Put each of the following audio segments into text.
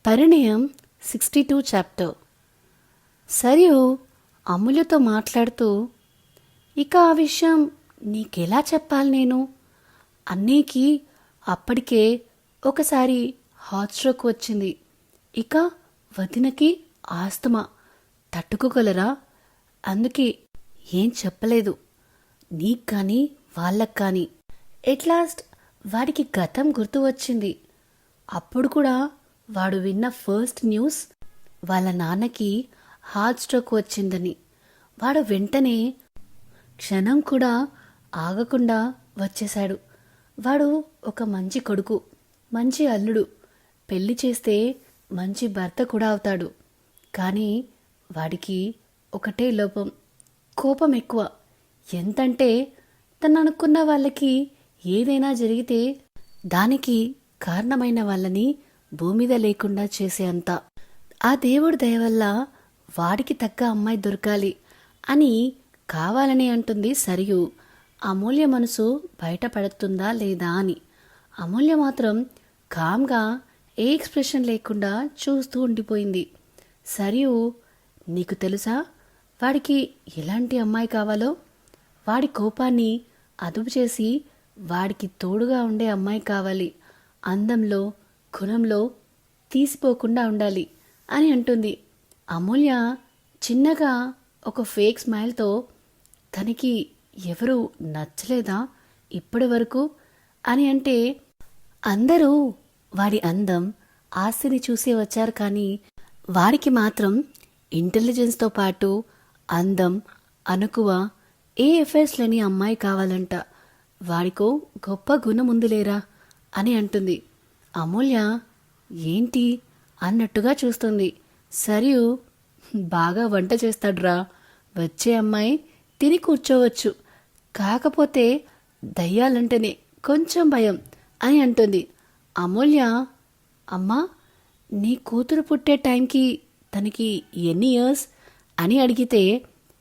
పరిణయం 62 chapter. Sarayu అమూల్యతో మాట్లాడుతూ, ఇక ఆ విషయం నీకెలా చెప్పాలి నేను? అన్నీకి అప్పటికే ఒకసారి హాట్ స్ట్రోక్ వచ్చింది. ఇక వదినకి ఆస్తమా, తట్టుకోగలరా? అందుకే ఏం చెప్పలేదు, నీకు కానీ వాళ్ళకు కానీ. ఎట్ లాస్ట్ వాడికి గతం గుర్తు వచ్చింది. అప్పుడు కూడా వాడు విన్న ఫస్ట్ న్యూస్ వాళ్ళ నాన్నకి హార్ట్ స్ట్రోక్ వచ్చిందని. వాడు వెంటనే క్షణం కూడా ఆగకుండా వచ్చేశాడు. వాడు ఒక మంచి కొడుకు, మంచి అల్లుడు, పెళ్లి చేస్తే మంచి భర్త కూడా అవుతాడు. కానీ వాడికి ఒకటే లోపం, కోపం ఎక్కువ. ఎంతంటే తను అనుకున్న వాళ్ళకి ఏదైనా జరిగితే దానికి కారణమైన వాళ్ళని భూమిద లేకుండా చేసే అంత. ఆ దేవుడి దయ వల్ల వాడికి తగ్గ అమ్మాయి దొరకాలి అని కావాలని అంటుంది సరియు. అమూల్య మనసు బయటపడుతుందా లేదా అని. అమూల్య మాత్రం కామ్గా ఏ ఎక్స్ప్రెషన్ లేకుండా చూస్తూ ఉండిపోయింది. సరియు, నీకు తెలుసా వాడికి ఎలాంటి అమ్మాయి కావాలో? వాడి కోపాన్ని అదుపు చేసి వాడికి తోడుగా ఉండే అమ్మాయి కావాలి. అందంలో, గుణంలో తీసిపోకుండా ఉండాలి అని అంటుంది. అమూల్య చిన్నగా ఒక ఫేక్ స్మైల్తో, తనకి ఎవరు నచ్చలేదా ఇప్పటి వరకు అని అంటే, అందరూ వాడి అందం, ఆస్తిని చూసి వచ్చారు, కానీ వాడికి మాత్రం ఇంటెలిజెన్స్తో పాటు అందం, అనుకువ, ఏ ఎఫైర్స్ లేని అమ్మాయి కావాలంట. వాడికో గొప్ప గుణం ఉందిలేరా అని అంటుంది. అమూల్య ఏంటి అన్నట్టుగా చూస్తుంది. సరియు, బాగా వంట చేస్తాడ్రా, వచ్చే అమ్మాయి తిని కూర్చోవచ్చు, కాకపోతే దయ్యాలంటేనే కొంచెం భయం అని అంటుంది. అమూల్య, అమ్మా నీ కూతురు పుట్టే టైంకి తనకి ఎన్ని ఇయర్స్ అని అడిగితే,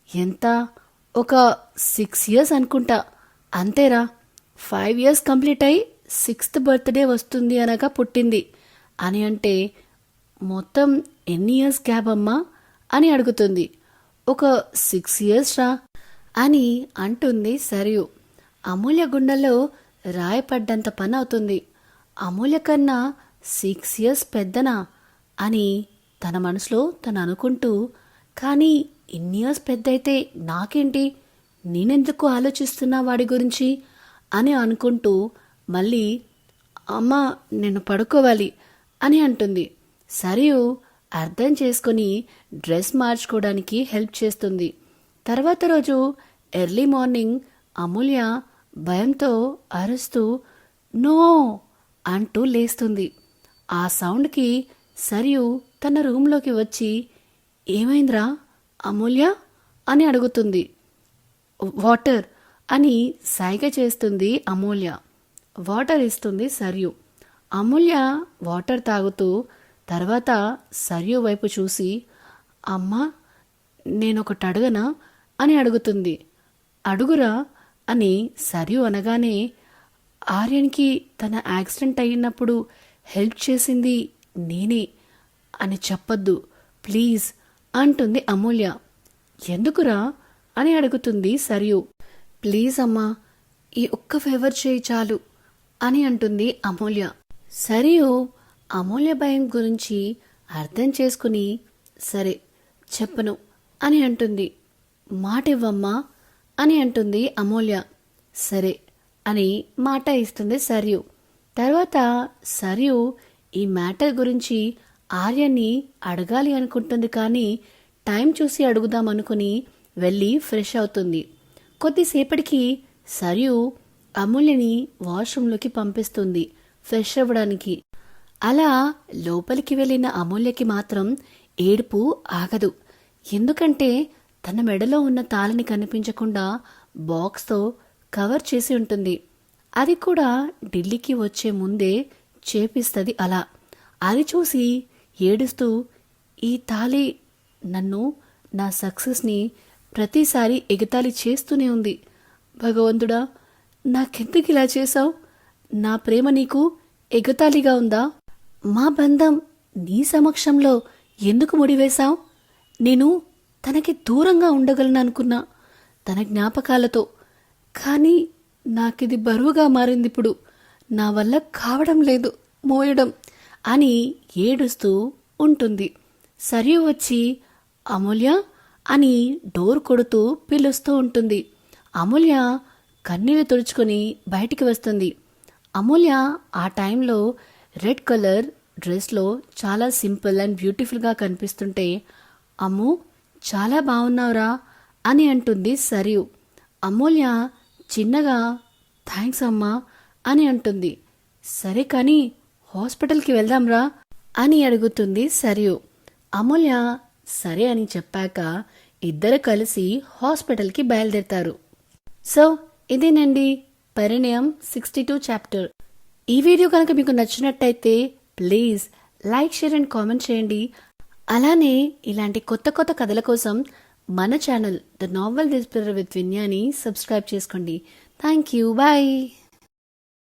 ఎంత, ఒక 6 years అనుకుంటా, అంతేరా, 5 years కంప్లీట్ అయి 6th బర్త్డే వస్తుంది అనగా పుట్టింది అని అంటే, మొత్తం ఎన్ని ఇయర్స్ గ్యాప్ అమ్మా అని అడుగుతుంది. ఒక 6 years రా అని అంటుంది సరియు. అమూల్య గుండెల్లో రాయపడ్డంత పని అవుతుంది. అమూల్య కన్నా 6 years పెద్దనా అని తన మనసులో తను అనుకుంటూ, కానీ ఇన్ని ఇయర్స్ పెద్దయితే నాకేంటి, నేనెందుకు ఆలోచిస్తున్నా వాడి గురించి అని అనుకుంటూ మళ్ళీ, అమ్మ నేను పడుకోవాలి అని అంటుంది. సరియు అర్థం చేసుకుని డ్రెస్ మార్చుకోవడానికి హెల్ప్ చేస్తుంది. తర్వాత రోజు ఎర్లీ మార్నింగ్ అమూల్య భయంతో అరుస్తూ నో అంటూ లేస్తుంది. ఆ సౌండ్కి సరియు తన రూంలోకి వచ్చి, ఏమైందిరా అమూల్య అని అడుగుతుంది. వాటర్ అని సైగ చేస్తుంది అమూల్య. వాటర్ ఇస్తుంది సరియు. అమూల్య వాటర్ తాగుతూ తర్వాత సరియు వైపు చూసి, అమ్మా నేనొకటి అడగనా అని అడుగుతుంది. అడుగురా అని సరియు అనగానే, ఆర్యన్కి తన యాక్సిడెంట్ అయినప్పుడు హెల్ప్ చేసింది నేనే అని చెప్పొద్దు ప్లీజ్ అంటుంది అమూల్య. ఎందుకురా అని అడుగుతుంది సరియు. ప్లీజ్ అమ్మా, ఈ ఒక్క ఫేవర్ చేయి చాలు అని అంటుంది అమూల్య. సరియు అమూల్య భయం గురించి అర్థం చేసుకుని, సరే చెప్పను అని అంటుంది. మాట ఇవ్వమ్మా అని అంటుంది అమూల్య. సరే అని మాట ఇస్తుంది సరియు. తర్వాత సరియు ఈ మ్యాటర్ గురించి ఆర్యన్ని అడగాలి అనుకుంటుంది, కానీ టైం చూసి అడుగుదామనుకుని వెళ్ళి ఫ్రెష్ అవుతుంది. కొద్దిసేపటికి సరియు అమూల్యని వాష్రూంలోకి పంపిస్తుంది ఫ్రెష్ అవ్వడానికి. అలా లోపలికి వెళ్ళిన అమూల్యకి మాత్రం ఏడుపు ఆగదు. ఎందుకంటే తన మెడలో ఉన్న తాళిని కనిపించకుండా బాక్స్తో కవర్ చేసి ఉంటుంది. అది కూడా ఢిల్లీకి వచ్చే ముందే చేపిస్తుంది. అలా అది చూసి ఏడుస్తూ, ఈ తాళి నన్ను, నా సక్సెస్ని ప్రతిసారి ఎగతాళి చేస్తూనే ఉంది. భగవంతుడా, నాకెందుకు ఇలా చేశావు? నా ప్రేమ నీకు ఎగతాళిగా ఉందా? మా బంధం నీ సమక్షంలో ఎందుకు ముడివేశావు? నేను తనకి దూరంగా ఉండగలను అనుకున్నా తన జ్ఞాపకాలతో. కానీ నాకిది బరువుగా మారిందిప్పుడు. నా వల్ల కావడం లేదు మోయడం అని ఏడుస్తూ ఉంటుంది. సరియు వచ్చి అమూల్య అని డోర్ కొడుతూ పిలుస్తూ ఉంటుంది. అమూల్య కన్నీళ్లు తుడుచుకొని బయటికి వస్తుంది. అమూల్య ఆ టైంలో రెడ్ కలర్ డ్రెస్లో చాలా సింపుల్ అండ్ బ్యూటిఫుల్గా కనిపిస్తుంటే, అమ్ము చాలా బాగున్నావురా అని అంటుంది సరియు. అమూల్య చిన్నగా థ్యాంక్స్ అమ్మా అని అంటుంది. సరే కానీ హాస్పిటల్కి వెళ్దాంరా అని అడుగుతుంది సరియు. అమూల్య సరే అని చెప్పాక ఇద్దరు కలిసి హాస్పిటల్కి బయలుదేరతారు. సో ఇదేనండి పరిణయం 62 చాప్టర్. ఈ వీడియో కనుక మీకు నచ్చినట్టయితే please like, share and comment చేయండి. అలానే ఇలాంటి కొత్త కొత్త కథల కోసం మన ఛానల్ ద నావెల్ డిస్ప్లర్ విత్ విన్యాని సబ్స్క్రైబ్ చేసుకోండి. Thank you. బాయ్.